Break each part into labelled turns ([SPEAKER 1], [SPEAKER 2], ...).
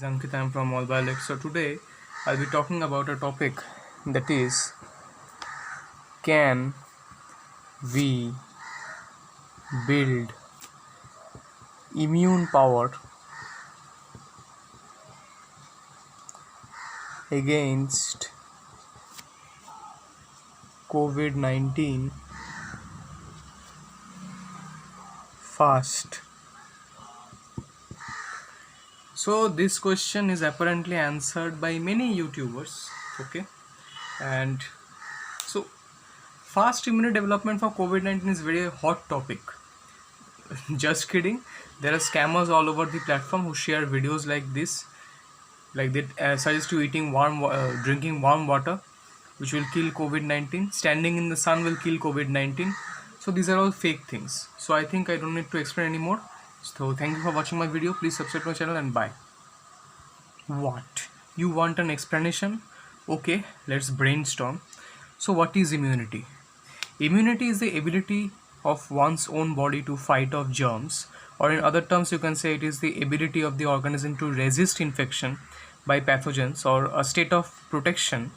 [SPEAKER 1] Ankit, I'm from All Biolect. So today I'll be talking about a topic that is, can we build immune power against COVID-19 fast? So this question is apparently answered by many YouTubers. Okay, and so fast immunity development for COVID-19 is very hot topic. Just kidding. There are scammers all over the platform who share videos like this, like they suggest you drinking warm water, which will kill COVID-19. Standing in the sun will kill COVID-19. So these are all fake things. So I think I don't need to explain anymore. So thank you for watching my video. Please subscribe to my channel and bye. What? You want an explanation? Okay, let's brainstorm. So what is immunity? Immunity is the ability of one's own body to fight off germs, or in other terms you can say it is the ability of the organism to resist infection by pathogens, or a state of protection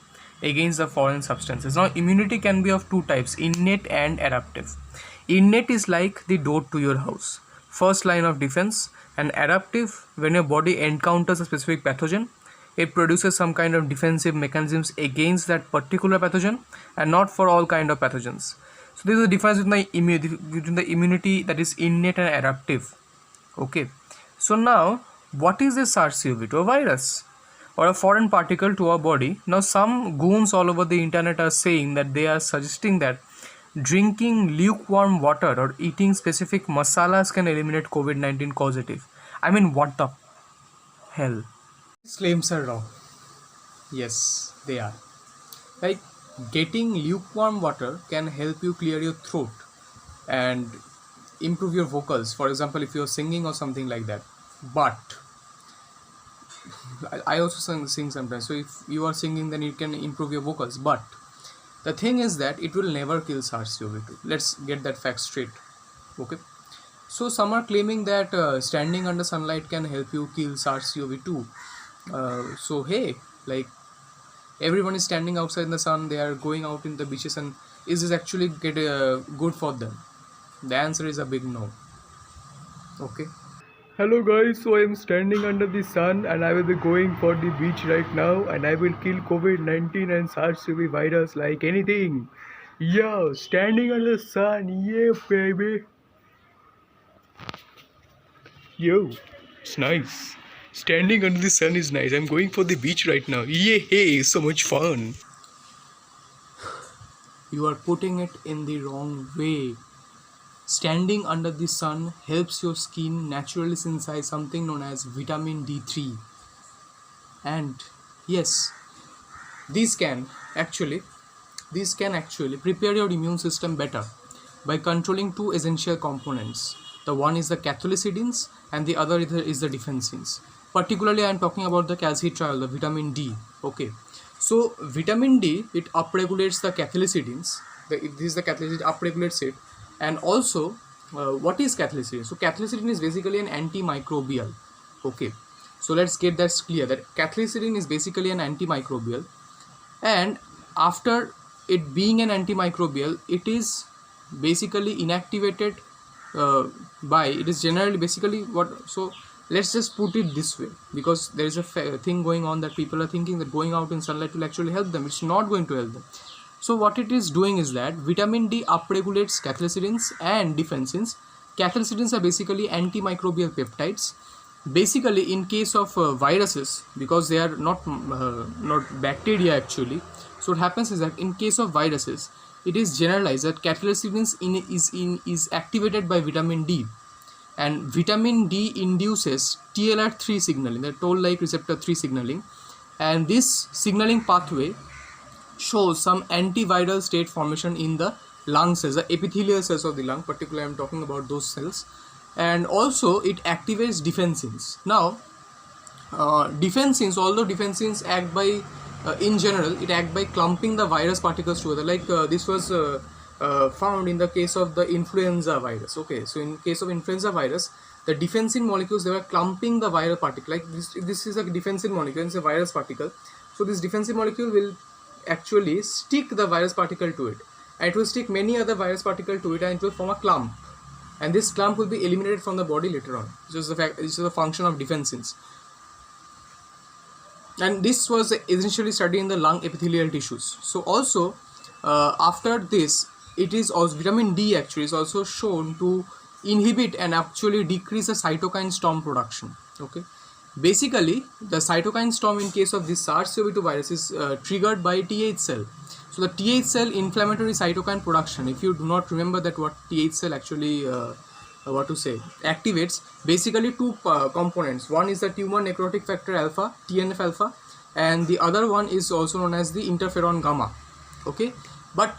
[SPEAKER 1] against the foreign substances. Now immunity can be of two types, innate and adaptive. Innate is like the door to your house, first line of defense, and adaptive, when your body encounters a specific pathogen, it produces some kind of defensive mechanisms against that particular pathogen and not for all kind of pathogens. So there is a difference between the immunity that is innate and adaptive. Okay, so now what is a SARS-CoV-2? A virus or a foreign particle to our body. Now some goons all over the internet are saying that they are suggesting that drinking lukewarm water or eating specific masalas can eliminate COVID-19 causative. I mean, what the hell? These claims are wrong. Yes, they are. Like, getting lukewarm water can help you clear your throat and improve your vocals. For example, if you're singing or something like that. But I also sing sometimes. So if you are singing, then you can improve your vocals. But the thing is that it will never kill SARS-CoV-2. Let's get that fact straight. Okay. So some are claiming that standing under sunlight can help you kill SARS-CoV-2. So hey, like, everyone is standing outside in the sun, they are going out in the beaches, and is this actually good for them? The answer is a big no. Okay. Hello guys, so I am standing under the sun and I will be going for the beach right now, and I will kill COVID-19 and SARS-CoV virus like anything. Yo, standing under the sun, yeah baby. Yo, it's nice. Standing under the sun is nice. I'm going for the beach right now. Yeah, hey, so much fun. You are putting it in the wrong way. Standing under the sun helps your skin naturally synthesize something known as vitamin D3. And yes, these can actually prepare your immune system better by controlling two essential components. The one is the cathelicidins and the other is the defensins. Particularly I am talking about the calcitriol, the vitamin D. Okay, so vitamin D, it upregulates the cathelicidins. This is the cathelicidin, upregulates it. And also what is cathelicidin? So cathelicidin is basically an antimicrobial. Okay, so let's get that clear, that cathelicidin is basically an antimicrobial, and after it being an antimicrobial, it is basically inactivated it is generally basically what. So let's just put it this way, because there is a thing going on that people are thinking that going out in sunlight will actually help them. It's not going to help them. So what it is doing is that vitamin D upregulates cathelicidins and defensins. Cathelicidins are basically antimicrobial peptides. Basically, in case of viruses, because they are not bacteria actually, so what happens is that in case of viruses, it is generalized that cathelicidins is activated by vitamin D, and vitamin D induces TLR3 signaling, the toll-like receptor 3 signaling, and this signaling pathway shows some antiviral state formation in the lung cells, the epithelial cells of the lung. Particularly I am talking about those cells. And also it activates defensins. Now defensins, although defensins act by in general, it act by clumping the virus particles together. Like this was found in the case of the influenza virus. Okay, so in case of influenza virus, the defensive molecules, they were clumping the viral particle. Like this is a defensive molecule, it's a virus particle. So this defensive molecule will actually stick the virus particle to it, and it will stick many other virus particle to it, and it will form a clump. And this clump will be eliminated from the body later on. This is the function of defensins. And this was essentially studied in the lung epithelial tissues. So also after this, it is also vitamin D actually is also shown to inhibit and actually decrease the cytokine storm production. Okay, basically the cytokine storm in case of this SARS-CoV-2 virus is triggered by Th cell. So the Th cell inflammatory cytokine production, if you do not remember that what Th cell actually activates, basically two components. One is the tumor necrotic factor alpha, TNF alpha, and the other one is also known as the interferon gamma. Okay, but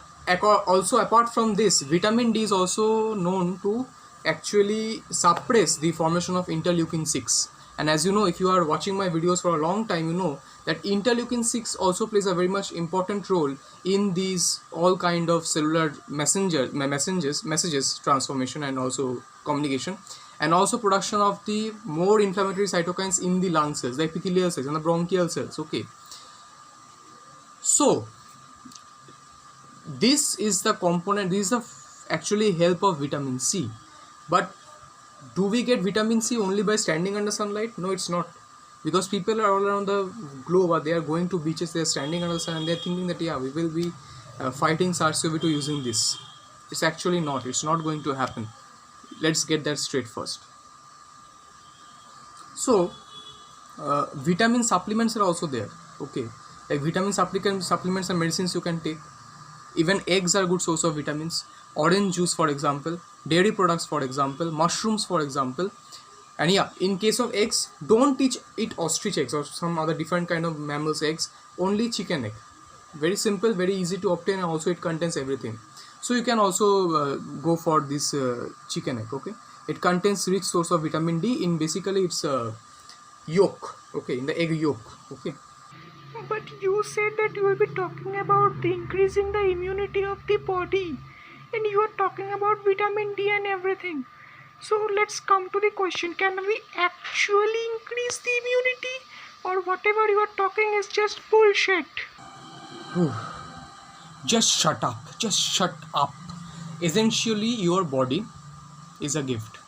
[SPEAKER 1] also apart from this, vitamin D is also known to actually suppress the formation of interleukin 6. And as you know, if you are watching my videos for a long time, you know that interleukin 6 also plays a very much important role in these all kind of cellular messages transformation and also communication, and also production of the more inflammatory cytokines in the lung cells, the epithelial cells and the bronchial cells. Okay, so this is the component, this is the actually help of vitamin C. But do we get vitamin C only by standing under sunlight? No, it's not. Because people are all around the globe, or they are going to beaches, they are standing under the sun, and they are thinking that yeah, we will be fighting SARS-CoV-2 using this. It's actually not. It's not going to happen. Let's get that straight first. So vitamin supplements are also there. Okay, like vitamin supplements and medicines you can take. Even eggs are a good source of vitamins. Orange juice, for example, dairy products, for example, mushrooms, for example. And yeah, in case of eggs, don't eat ostrich eggs or some other different kind of mammals eggs, only chicken egg. Very simple, very easy to obtain, and also it contains everything. So you can also go for this chicken egg. Okay, it contains rich source of vitamin D in basically its yolk. Okay, in the egg yolk. Okay.
[SPEAKER 2] But you said that you will be talking about the increasing the immunity of the body, and you are talking about vitamin D and everything. So let's come to the question, can we actually increase the immunity, or whatever you are talking is just bullshit?
[SPEAKER 1] Just shut up. Just shut up. Essentially, your body is a gift,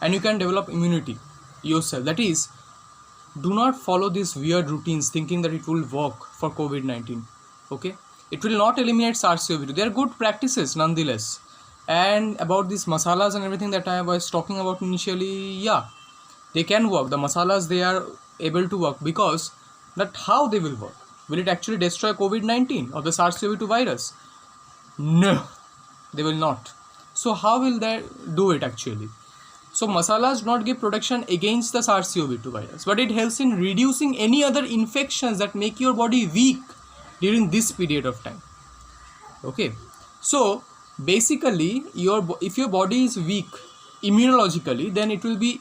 [SPEAKER 1] and you can develop immunity yourself. That is, do not follow these weird routines thinking that it will work for COVID-19. Okay, it will not eliminate SARS-CoV-2. They are good practices nonetheless. And about these masalas and everything that I was talking about initially, yeah, they can work. The masalas, they are able to work, because that how they will work. Will it actually destroy COVID-19 or the SARS-CoV-2 virus? No, they will not. So how will they do it actually? So masalas do not give protection against the SARS-CoV-2 virus, but it helps in reducing any other infections that make your body weak during this period of time. Okay, so basically if your body is weak immunologically, then it will be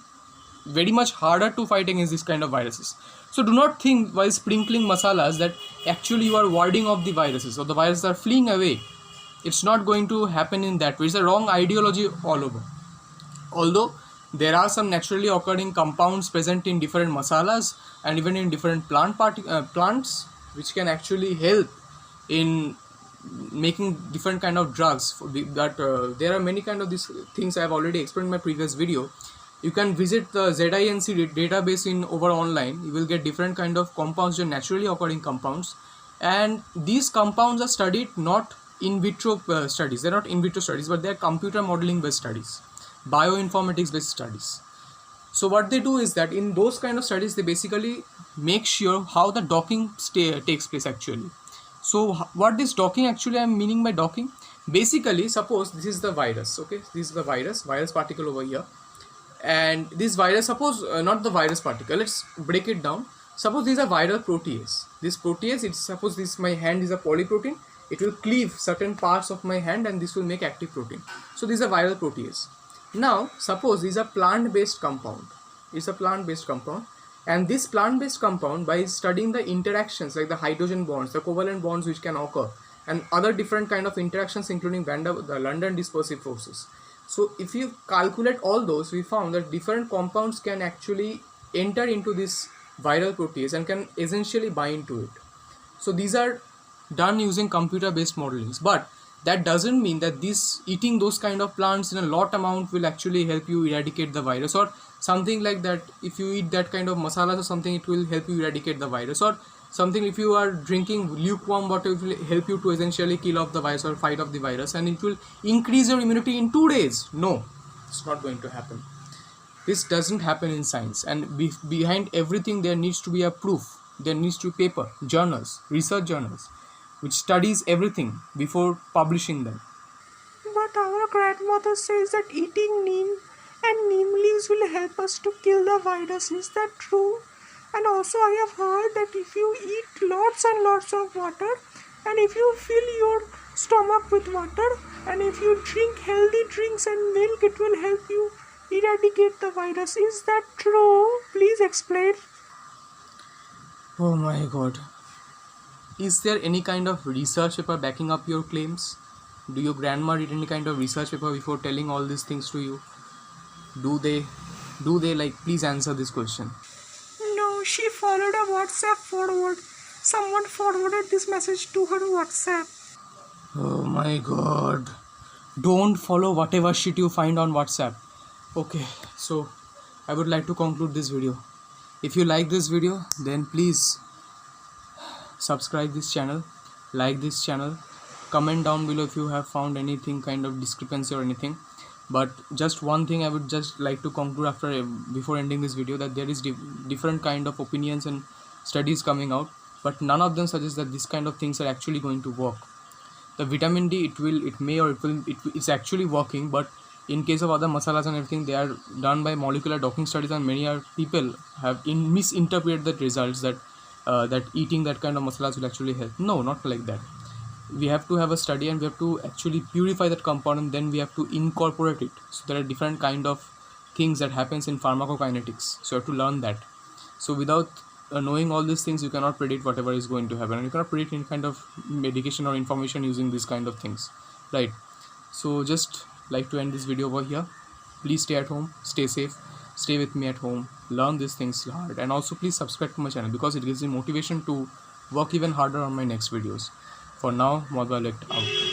[SPEAKER 1] very much harder to fight against this kind of viruses. So do not think while sprinkling masalas that actually you are warding off the viruses or the viruses are fleeing away. It's not going to happen in that way. It's a wrong ideology all over. Although there are some naturally occurring compounds present in different masalas and even in different plants, which can actually help in making different kind of drugs. There are many kind of these things I have already explained in my previous video. You can visit the ZINC database in over online. You will get different kind of compounds, and naturally occurring compounds, and these compounds are studied not in vitro studies. They're not in vitro studies, but they're computer modeling based studies, bioinformatics based studies. So what they do is that in those kind of studies, they basically make sure how the docking takes place actually. So what this docking actually I'm meaning by docking, basically suppose this is the virus. Okay, this is the virus particle over here, and this virus, suppose not the virus particle, let's break it down. Suppose this is a viral protease. This protease, it's suppose this my hand is a polyprotein, it will cleave certain parts of my hand and this will make active protein. So this is a viral protease. Now suppose this is a plant-based compound. It's a plant-based compound, and this plant-based compound, by studying the interactions like the hydrogen bonds, the covalent bonds which can occur and other different kind of interactions, including the London dispersive forces. So if you calculate all those, we found that different compounds can actually enter into this viral protease and can essentially bind to it. So these are done using computer based modelings, but that doesn't mean that this eating those kind of plants in a lot amount will actually help you eradicate the virus or something like that. If you eat that kind of masalas or something, it will help you eradicate the virus, or something if you are drinking lukewarm water, it will help you to essentially kill off the virus or fight off the virus, and it will increase your immunity in 2 days. No, it's not going to happen. This doesn't happen in science, and behind everything there needs to be a proof. There needs to be paper, journals, research journals, which studies everything before publishing them.
[SPEAKER 2] But our grandmother says that eating neem and neem leaves will help us to kill the virus. Is that true? And also I have heard that if you eat lots and lots of water, and if you fill your stomach with water, and if you drink healthy drinks and milk, it will help you eradicate the virus. Is that true? Please explain.
[SPEAKER 1] Oh my god. Is there any kind of research paper backing up your claims? Do your grandma read any kind of research paper before telling all these things to you? Do they please answer this question.
[SPEAKER 2] No, she followed a WhatsApp forward. Someone forwarded this message to her WhatsApp.
[SPEAKER 1] Oh my god. Don't follow whatever shit you find on WhatsApp. Okay, so I would like to conclude this video. If you like this video, then please subscribe this channel, like this channel, comment down below if you have found anything kind of discrepancy or anything. But just one thing I would just like to conclude before ending this video, that there is different kind of opinions and studies coming out, but none of them suggest that this kind of things are actually going to work. The vitamin D, it's actually working, but in case of other masalas and everything, they are done by molecular docking studies, and many people have misinterpreted the results that eating that kind of masalas will actually help. No, not like that. We have to have a study, and we have to actually purify that compound, and then we have to incorporate it. So there are different kind of things that happens in pharmacokinetics, so you have to learn that. So without knowing all these things, you cannot predict whatever is going to happen, and you cannot predict any kind of medication or information using these kind of things, right? So just like to end this video over here. Please stay at home, stay safe, stay with me at home, learn these things hard, and also please subscribe to my channel, because it gives me motivation to work even harder on my next videos. For now, Mod Violet out.